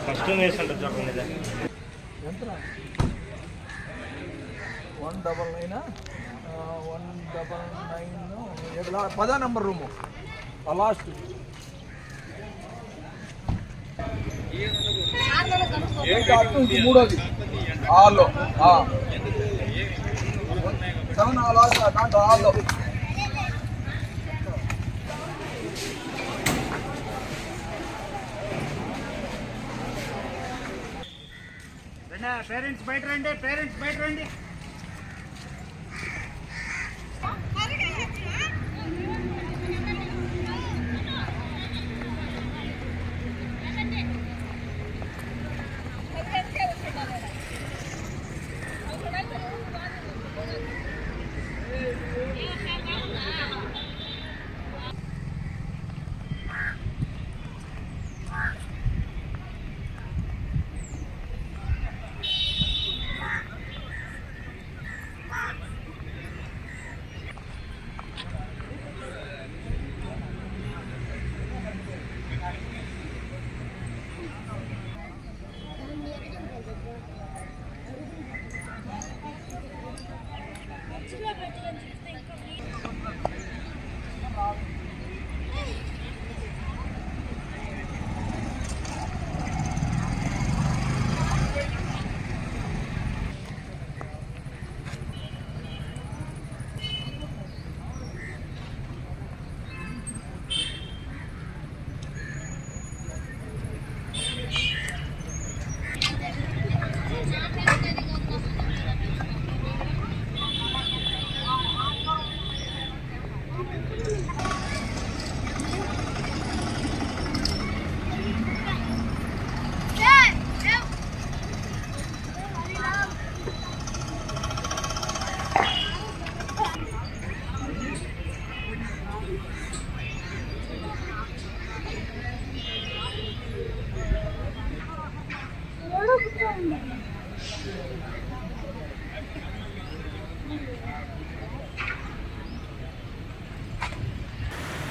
First వేసుకుంటారు చూడండి ఎంత 199 10 నెంబర్ రూము లాస్ట్ మూడోది హాల్లో 7 లాస్ట్ దాంట్లో హాల్లో పేరెంట్స్ బయట రండి, పేరెంట్స్ బయట రండి.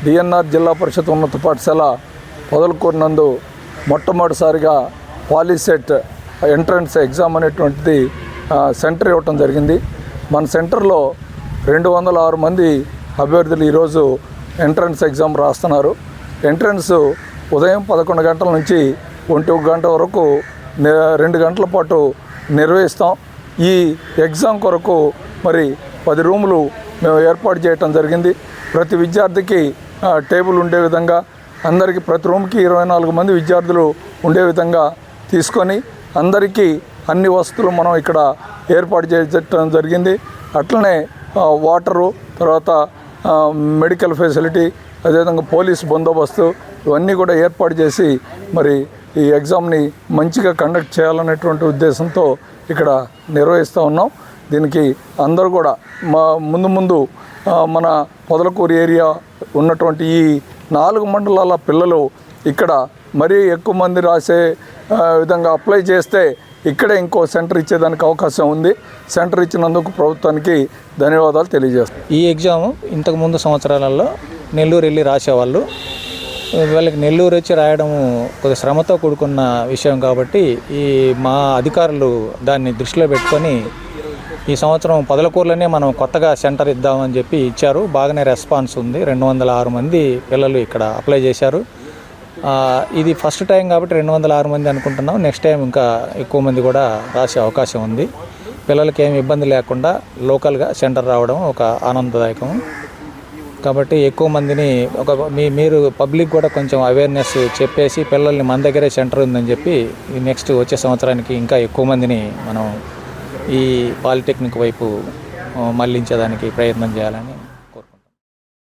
డిఎన్ఆర్ జిల్లా పరిషత్ ఉన్నత పాఠశాల పొదలకూరు నందు మొట్టమొదటిసారిగా పాలీసెట్ ఎంట్రన్స్ ఎగ్జామ్ అనేటువంటిది సెంటర్ ఇవ్వటం జరిగింది. మన సెంటర్లో 206 మంది అభ్యర్థులు ఈరోజు ఎంట్రన్స్ ఎగ్జామ్ రాస్తున్నారు. ఎంట్రన్స్ ఉదయం 11 గంటల నుంచి 1 గంట వరకు 2 గంటల పాటు నిర్వహిస్తాం. ఈ ఎగ్జామ్ కొరకు మరి 10 రూములు మేము ఏర్పాటు చేయటం జరిగింది. ప్రతి విద్యార్థికి టేబుల్ ఉండే విధంగా, అందరికీ ప్రతి రూమ్కి 24 మంది విద్యార్థులు ఉండే విధంగా తీసుకొని అందరికీ అన్ని వసతులు మనం ఇక్కడ ఏర్పాటు చేయడం జరిగింది. అట్లనే వాటరు, తర్వాత మెడికల్ ఫెసిలిటీ, అదేవిధంగా పోలీస్ బందోబస్తు ఇవన్నీ కూడా ఏర్పాటు చేసి మరి ఈ ఎగ్జామ్ని మంచిగా కండక్ట్ చేయాలనేటువంటి ఉద్దేశంతో ఇక్కడ నిర్వహిస్తూ ఉన్నాం. దీనికి అందరూ కూడా ముందు మన పొదలకూరు ఏరియా ఉన్నటువంటి ఈ 4 మండలాల పిల్లలు ఇక్కడ మరీ ఎక్కువ మంది రాసే విధంగా అప్లై చేస్తే ఇక్కడే ఇంకో సెంటర్ ఇచ్చేదానికి అవకాశం ఉంది. సెంటర్ ఇచ్చినందుకు ప్రభుత్వానికి ధన్యవాదాలు తెలియజేస్తాం. ఈ ఎగ్జామ్ ఇంతకుముందు సంవత్సరాలలో నెల్లూరు వెళ్ళి రాసేవాళ్ళు. వాళ్ళకి నెల్లూరు వచ్చి రాయడం కొద్ది శ్రమతో కూడుకున్న విషయం కాబట్టి మా అధికారులు దాన్ని దృష్టిలో పెట్టుకొని ఈ సంవత్సరం పొదలకూరులోనే మనం కొత్తగా సెంటర్ ఇద్దామని చెప్పి ఇచ్చారు. బాగానే రెస్పాన్స్ ఉంది. 206 మంది పిల్లలు ఇక్కడ అప్లై చేశారు. ఇది ఫస్ట్ టైం కాబట్టి 206 మంది అనుకుంటున్నాం. నెక్స్ట్ టైం ఇంకా ఎక్కువ మంది కూడా రాసే అవకాశం ఉంది. పిల్లలకి ఏమి ఇబ్బంది లేకుండా లోకల్గా సెంటర్ రావడం ఒక ఆనందదాయకం. కాబట్టి ఎక్కువ మందిని మీరు పబ్లిక్ కూడా కొంచెం అవేర్నెస్ చెప్పేసి పిల్లల్ని మన దగ్గరే సెంటర్ ఉందని చెప్పి నెక్స్ట్ వచ్చే సంవత్సరానికి ఇంకా ఎక్కువ మందిని మనం ఈ పాలిటెక్నిక్ వైపు మళ్లించేదానికి ప్రయత్నం చేయాలని